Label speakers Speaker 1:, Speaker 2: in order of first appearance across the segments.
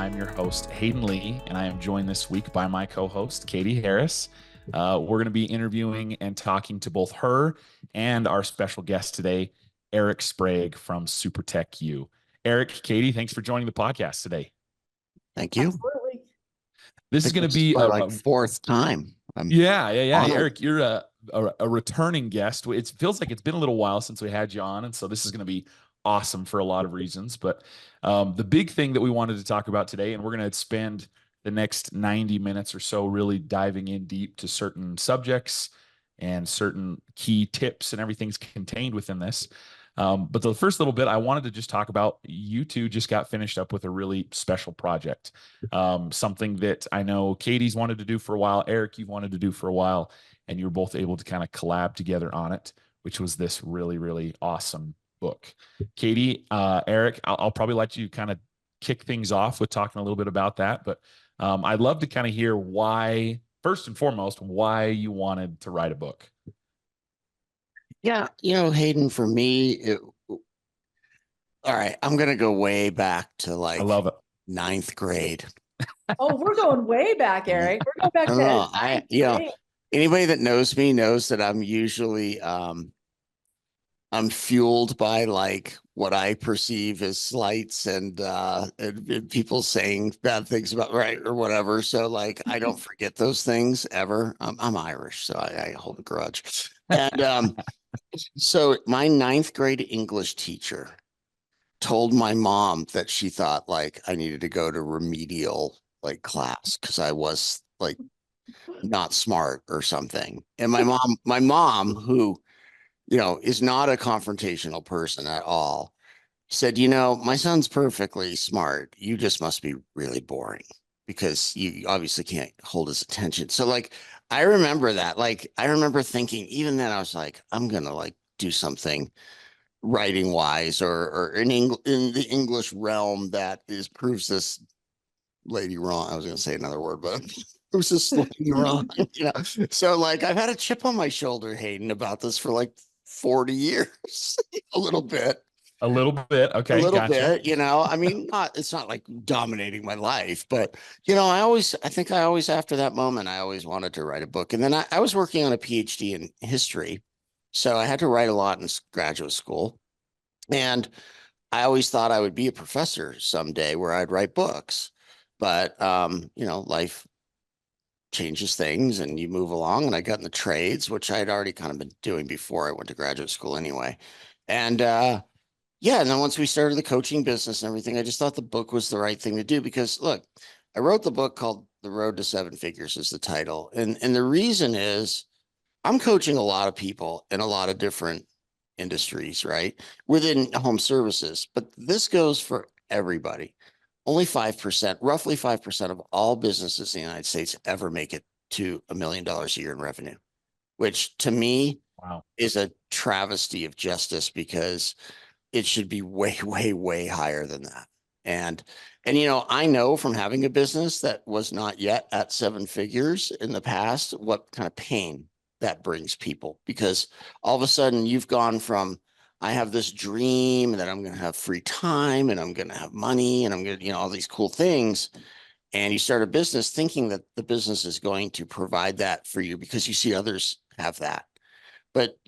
Speaker 1: I'm your host, Hayden Lee, and I am joined this week by my co-host, Katie Harris. We're going to be interviewing and talking to both her and our special guest today, Eric Sprague from Super Tech U. Eric, Katie, thanks for joining the podcast today.
Speaker 2: Thank you.
Speaker 3: Absolutely.
Speaker 1: This is going to be
Speaker 2: my fourth time.
Speaker 1: Yeah.
Speaker 2: honored.
Speaker 1: Eric, you're a returning guest. It feels like it's been a little while since we had you on, and so this is going to be awesome for a lot of reasons. But the big thing that we wanted to talk about today, and we're going to spend the next 90 minutes or so really diving in deep to certain subjects and certain key tips and everything's contained within this. But the first little bit, I wanted to just talk about, you two just got finished up with a really special project. Something that I know Katie's wanted to do for a while, Eric, you've wanted to do for a while, and you were both able to kind of collab together on it, which was this really, really awesome book. Katie, Eric, I'll probably let you kind of kick things off with talking a little bit about that, but I'd love to kind of hear why, first and foremost, why you wanted to write a book.
Speaker 2: Yeah, Hayden, for me, all right, I'm going to go way back to
Speaker 1: I love it.
Speaker 2: ninth grade.
Speaker 3: Oh, we're going way back, Eric. We're going back to
Speaker 2: anybody that knows me knows that I'm usually I'm fueled by what I perceive as slights and people saying bad things about or whatever. So I don't forget those things ever. I'm Irish, so I hold a grudge. And so my ninth grade English teacher told my mom that she thought I needed to go to remedial class because I was not smart or something. And my mom, who is not a confrontational person at all, said, my son's perfectly smart. You just must be really boring because you obviously can't hold his attention. So I remember that. I remember thinking, even then I was I'm going to do something writing wise or in the English realm that proves this lady wrong. I was going to say another word, but proves this lady wrong. So I've had a chip on my shoulder, Hayden, about this for 40 years, a little bit.
Speaker 1: Okay.
Speaker 2: A little bit, I mean, it's not dominating my life, but I think after that moment, I always wanted to write a book. And then I was working on a PhD in history. So I had to write a lot in graduate school. And I always thought I would be a professor someday where I'd write books. But life changes things and you move along. And I got in the trades, which I had already kind of been doing before I went to graduate school anyway. And and then once we started the coaching business and everything, I just thought the book was the right thing to do because, look, I wrote the book called The Road to Seven Figures is the title. And the reason is I'm coaching a lot of people in a lot of different industries, right? Within home services, but this goes for everybody. Only 5%, roughly 5% of all businesses in the United States ever make it to $1 million a year in revenue, which to me is a travesty of justice because it should be way, way, way higher than that. And I know from having a business that was not yet at seven figures in the past, what kind of pain that brings people, because all of a sudden you've gone from, I have this dream that I'm going to have free time and I'm going to have money and I'm going to, all these cool things. And you start a business thinking that the business is going to provide that for you because you see others have that. But,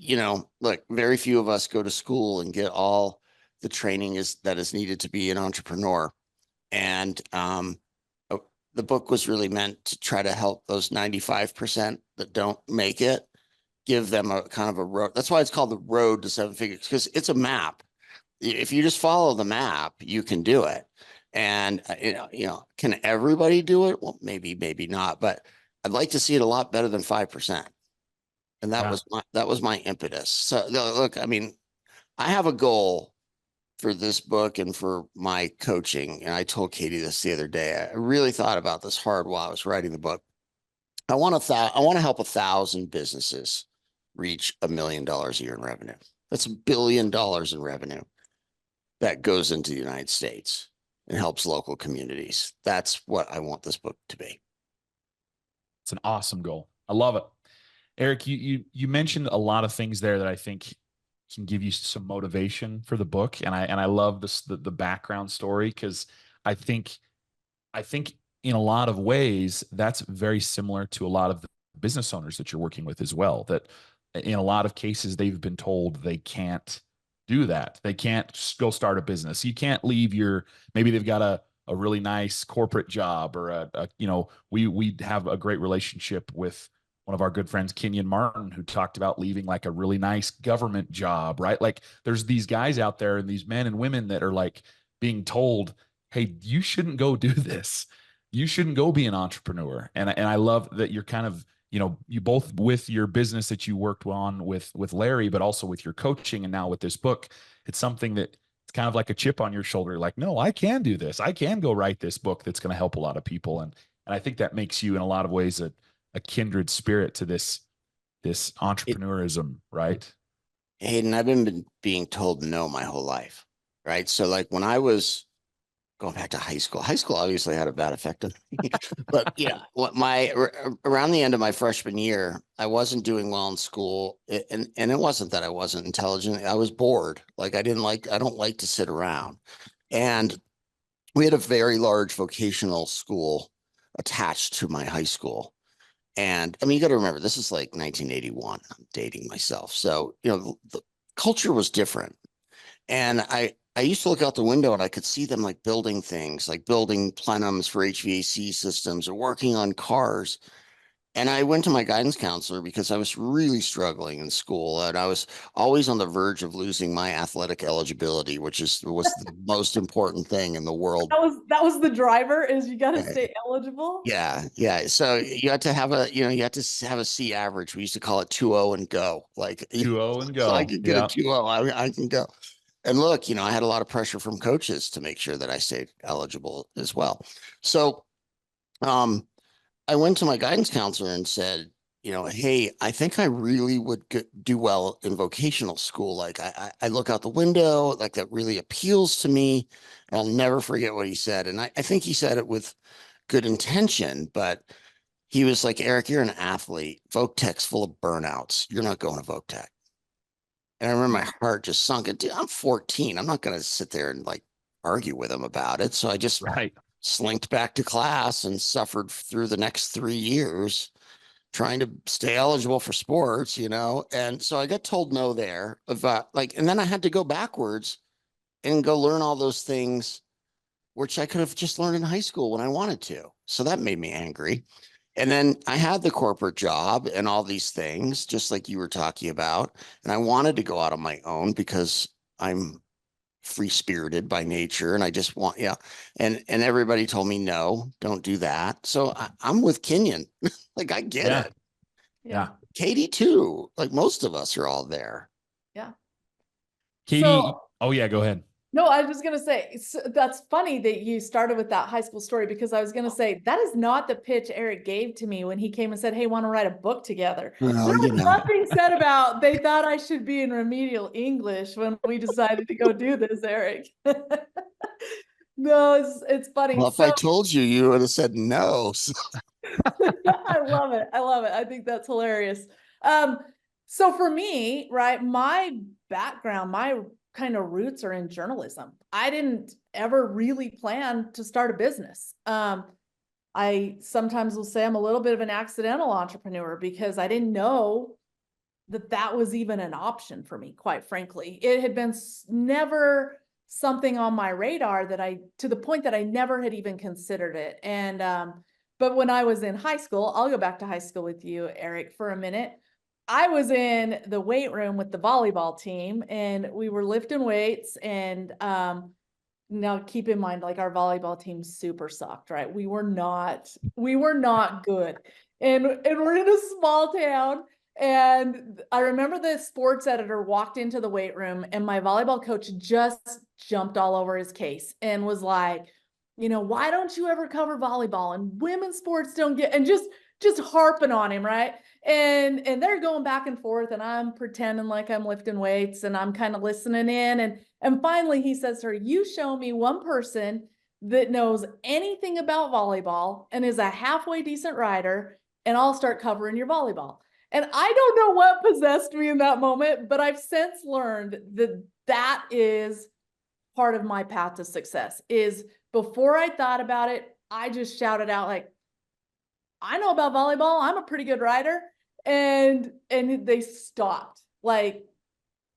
Speaker 2: look, very few of us go to school and get all the training that is needed to be an entrepreneur. And the book was really meant to try to help those 95% that don't make it, give them a kind of a road. That's why it's called The Road to Seven Figures, because it's a map. If you just follow the map, you can do it. And, can everybody do it? Well, maybe not, but I'd like to see it a lot better than 5%. And that was my impetus. So look, I mean, I have a goal for this book and for my coaching. And I told Katie this the other day. I really thought about this hard while I was writing the book. I want to help 1,000 businesses reach $1 million a year in revenue. That's $1 billion in revenue that goes into the United States and helps local communities. That's what I want this book to be.
Speaker 1: It's an awesome goal. I love it. Eric, you mentioned a lot of things there that I think can give you some motivation for the book, and I love the background story, because I think I think in a lot of ways, that's very similar to a lot of the business owners that you're working with as well, that in a lot of cases, they've been told they can't do that. They can't just go start a business. You can't leave maybe they've got a really nice corporate job or we have a great relationship with one of our good friends, Kenyon Martin, who talked about leaving like a really nice government job, right? Like there's these guys out there and these men and women that are like being told, hey, you shouldn't go do this. You shouldn't go be an entrepreneur. And I love that you're kind of, you both with your business that you worked on with Larry, but also with your coaching and now with this book, it's something that it's kind of like a chip on your shoulder. Like, no, I can do this. I can go write this book that's going to help a lot of people. And I think that makes you in a lot of ways a kindred spirit to this entrepreneurism, right?
Speaker 2: Hayden, I've been being told no my whole life, right? So like when I was going back to high school obviously had a bad effect on me. But yeah, around the end of my freshman year, I wasn't doing well in school. And it wasn't that I wasn't intelligent. I was bored. Like I don't like to sit around. And we had a very large vocational school attached to my high school. And I mean, you got to remember, this is like 1981. I'm dating myself. So, the culture was different. And I used to look out the window and I could see them like building things, like building plenums for HVAC systems or working on cars. And I went to my guidance counselor because I was really struggling in school and I was always on the verge of losing my athletic eligibility, was the most important thing in the world.
Speaker 3: That was the driver, is you got to stay eligible.
Speaker 2: Yeah. Yeah. So you had to have a C average. We used to call it 2.0 and go. Like
Speaker 1: 2.0 and go.
Speaker 2: So I could get a 2.0. I can go. And look, I had a lot of pressure from coaches to make sure that I stayed eligible as well. So I went to my guidance counselor and said, hey, I think I really would do well in vocational school. Like I look out the window, like that really appeals to me. And I'll never forget what he said. And I think he said it with good intention, but he was like, Eric, you're an athlete. Voc Tech's full of burnouts. You're not going to Voc Tech. And I remember my heart just sunk. Dude, I'm 14. I'm not going to sit there and like argue with him about it. So I just slinked back to class and suffered through the next 3 years trying to stay eligible for sports, And so I got told no there about and then I had to go backwards and go learn all those things, which I could have just learned in high school when I wanted to. So that made me angry. And then I had the corporate job and all these things, just like you were talking about. And I wanted to go out on my own because I'm free spirited by nature. And I just want, And everybody told me, no, don't do that. So I'm with Kenyon. Like, I get it.
Speaker 3: Yeah.
Speaker 2: Katie too. Like most of us are all there.
Speaker 3: Yeah.
Speaker 1: Katie. Oh yeah. Go ahead.
Speaker 3: No, I was going to say, that's funny that you started with that high school story, because I was going to say, that is not the pitch Eric gave to me when he came and said, hey, want to write a book together.
Speaker 2: Well,
Speaker 3: there was nothing said about, they thought I should be in remedial English when we decided to go do this, Eric. No, it's funny.
Speaker 2: Well, if I told you, you would have said no.
Speaker 3: I love it. I love it. I think that's hilarious. So for me, right, my background, my kind of roots are in journalism. I didn't ever really plan to start a business. I sometimes will say I'm a little bit of an accidental entrepreneur because I didn't know that was even an option for me, quite frankly. It had been never something on my radar to the point that I never had even considered it. And, but when I was in high school, I'll go back to high school with you, Eric, for a minute. I was in the weight room with the volleyball team and we were lifting weights, and now keep in mind, like, our volleyball team super sucked, right? We were not good. And we're in a small town. And I remember the sports editor walked into the weight room and my volleyball coach just jumped all over his case and was like, why don't you ever cover volleyball, and women's sports don't get, and just harping on him, right? And they're going back and forth, and I'm pretending like I'm lifting weights and I'm kind of listening in. And finally he says to her, you show me one person that knows anything about volleyball and is a halfway decent rider, and I'll start covering your volleyball. And I don't know what possessed me in that moment, but I've since learned that is part of my path to success. Is before I thought about it, I just shouted out like, I know about volleyball. I'm a pretty good rider. And they stopped. Like,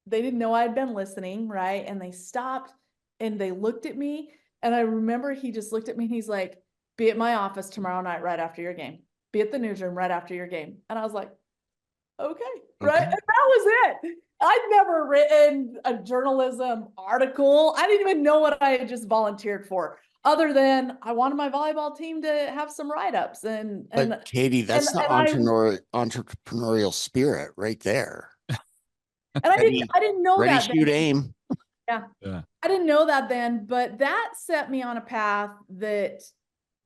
Speaker 3: they didn't know I'd been listening, right? And they stopped and they looked at me. And I remember he just looked at me and he's like, be at my office tomorrow night right after your game. Be at the newsroom right after your game. And I was like, okay, right? And that was it. I'd never written a journalism article. I didn't even know what I had just volunteered for, other than I wanted my volleyball team to have some write-ups.
Speaker 2: But Katie, that's the entrepreneurial spirit right there.
Speaker 3: And I didn't know
Speaker 2: ready,
Speaker 3: that.
Speaker 2: Shoot, aim.
Speaker 3: Yeah. I didn't know that then, but that set me on a path that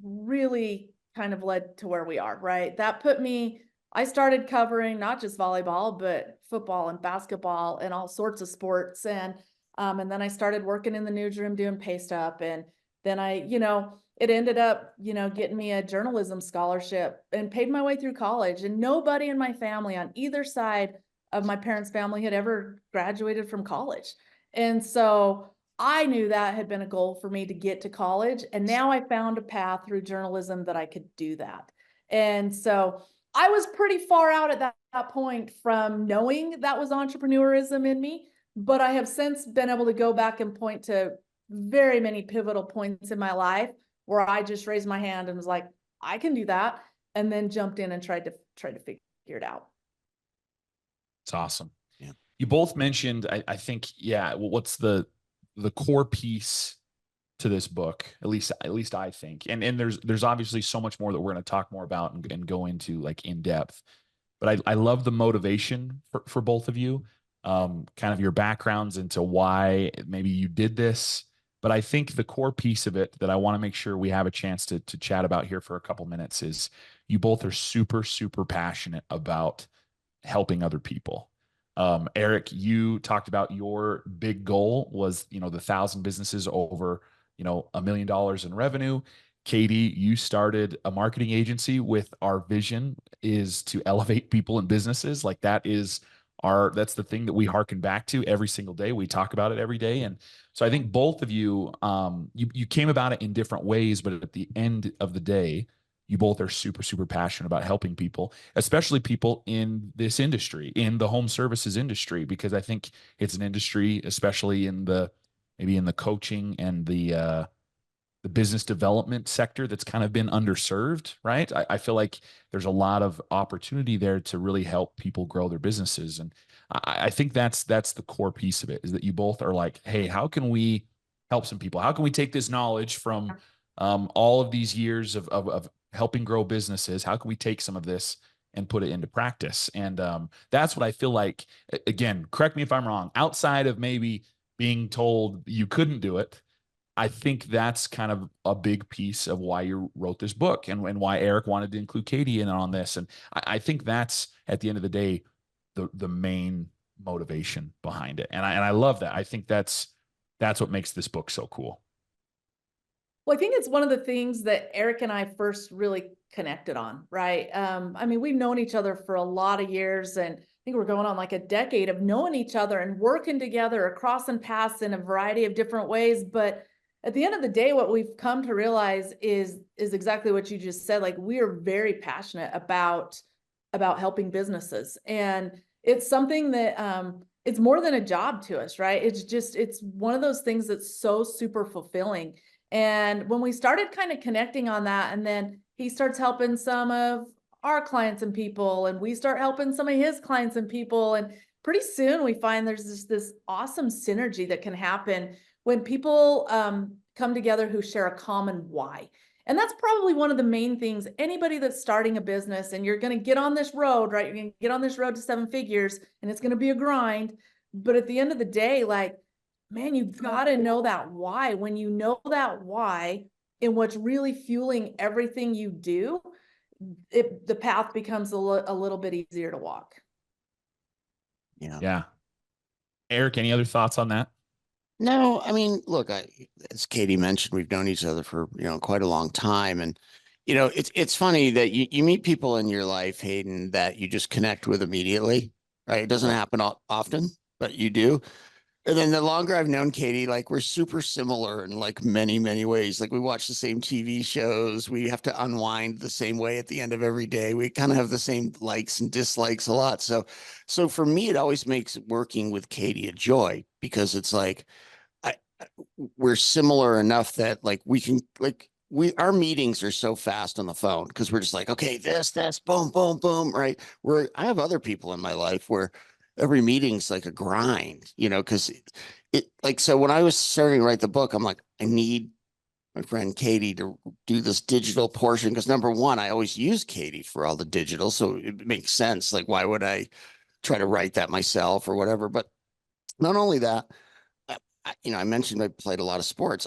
Speaker 3: really kind of led to where we are, right? That put me, I started covering not just volleyball, but football and basketball and all sorts of sports. And then I started working in the newsroom doing paste up. And then it ended up, getting me a journalism scholarship and paid my way through college. And nobody in my family on either side of my parents' family had ever graduated from college. And so I knew that had been a goal for me to get to college. And now I found a path through journalism that I could do that. And so I was pretty far out at that point from knowing that was entrepreneurism in me, but I have since been able to go back and point to very many pivotal points in my life where I just raised my hand and was like, I can do that. And then jumped in and tried to figure it out.
Speaker 1: It's awesome.
Speaker 2: Yeah.
Speaker 1: You both mentioned, I think, what's the core piece to this book, at least I think, and there's obviously so much more that we're going to talk more about and go into like in depth, but I love the motivation for both of you, kind of your backgrounds into why maybe you did this. But I think the core piece of it that I want to make sure we have a chance to chat about here for a couple minutes is you both are super, super passionate about helping other people. Eric, you talked about your big goal was, the 1,000 businesses over, $1 million in revenue. Katie, you started a marketing agency with our vision is to elevate people and businesses. Like that's the thing that we hearken back to every single day. We talk about it every day. And so I think both of you, you came about it in different ways, but at the end of the day, you both are super, super passionate about helping people, especially people in this industry, in the home services industry, because I think it's an industry, especially maybe in the coaching and the business development sector, that's kind of been underserved, right? I feel like there's a lot of opportunity there to really help people grow their businesses. And I think that's the core piece of it, is that you both are like, hey, how can we help some people? How can we take this knowledge from all of these years of helping grow businesses? How can we take some of this and put it into practice? And that's what I feel like, again, correct me if I'm wrong, outside of maybe being told you couldn't do it, I think that's kind of a big piece of why you wrote this book and why Eric wanted to include Katie in on this. And I think that's, at the end of the day, the main motivation behind it. And I love that. I think that's what makes this book so cool.
Speaker 3: Well, I think it's one of the things that Eric and I first really connected on, right? We've known each other for a lot of years, and I think we're going on like a decade of knowing each other and working together, crossing paths in a variety of different ways. But at the end of the day, what we've come to realize is exactly what you just said. Like, we are very passionate about helping businesses, and it's something that it's more than a job to us, right? It's one of those things that's so super fulfilling. And when we started kind of connecting on that, and then he starts helping some of our clients and people, and we start helping some of his clients and people, and pretty soon we find there's this awesome synergy that can happen when people come together who share a common why. And that's probably one of the main things. Anybody that's starting a business and you're going to get on this road, right? You're going to get on this road to 7 figures, and it's going to be a grind. But at the end of the day, like, man, you've got to know that why. When you know that why and what's really fueling everything you do, the path becomes a little bit easier to walk.
Speaker 1: Yeah. Eric, any other thoughts on that?
Speaker 2: No, look, as Katie mentioned, we've known each other for, quite a long time. And, it's funny that you meet people in your life, Hayden, that you just connect with immediately, right? It doesn't happen often, but you do. And then the longer I've known Katie, like we're super similar in like many, many ways. Like we watch the same TV shows. We have to unwind the same way at the end of every day. We kind of have the same likes and dislikes a lot. So for me, it always makes working with Katie a joy because it's like I, we're similar enough that like we can like our meetings are so fast on the phone because we're just like, okay, this, boom, boom, boom, right? Where I have other people in my life where every meeting's like a grind, because it like so when I was starting to write the book, I'm like, I need my friend Katie to do this digital portion because number one, I always use Katie for all the digital, so it makes sense. Like, why would I try to write that myself or whatever? But not only that, I mentioned I played a lot of sports.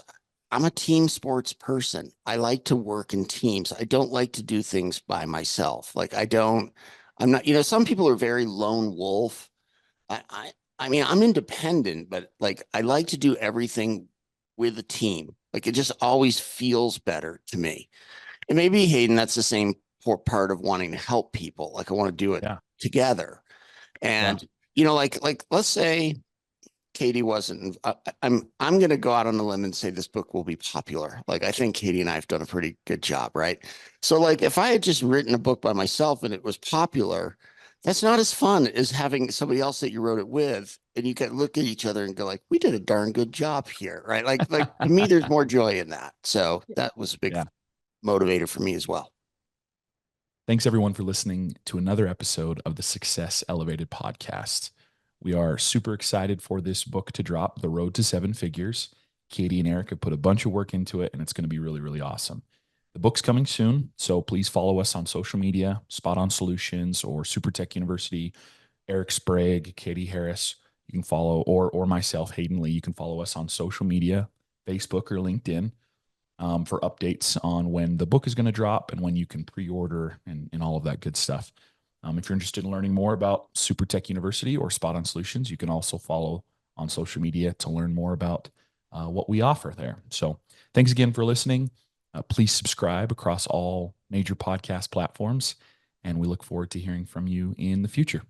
Speaker 2: I'm a team sports person. I like to work in teams. I don't like to do things by myself. Like I'm not, some people are very lone wolf. I mean, I'm independent, but like I like to do everything with a team. Like it just always feels better to me. And maybe Hayden, that's the same part of wanting to help people. Like I want to do it together. And like let's say Katie wasn't. I'm going to go out on a limb and say this book will be popular. Like I think Katie and I have done a pretty good job, right? So like if I had just written a book by myself and it was popular, that's not as fun as having somebody else that you wrote it with, and you can look at each other and go like, "We did a darn good job here," right? Like to me, there's more joy in that. So that was a big motivator for me as well.
Speaker 1: Thanks everyone for listening to another episode of the Success Elevated podcast. We are super excited for this book to drop, The Road to Seven Figures. Katie and Eric have put a bunch of work into it, and it's going to be really, really awesome. The book's coming soon, so please follow us on social media, Spot On Solutions or Super Tech University, Eric Sprague, Katie Harris. You can follow, or myself, Hayden Lee. You can follow us on social media, Facebook or LinkedIn, for updates on when the book is going to drop and when you can pre-order and all of that good stuff. If you're interested in learning more about Super Tech University or Spot On Solutions, you can also follow on social media to learn more about what we offer there. So thanks again for listening. Please subscribe across all major podcast platforms, and we look forward to hearing from you in the future.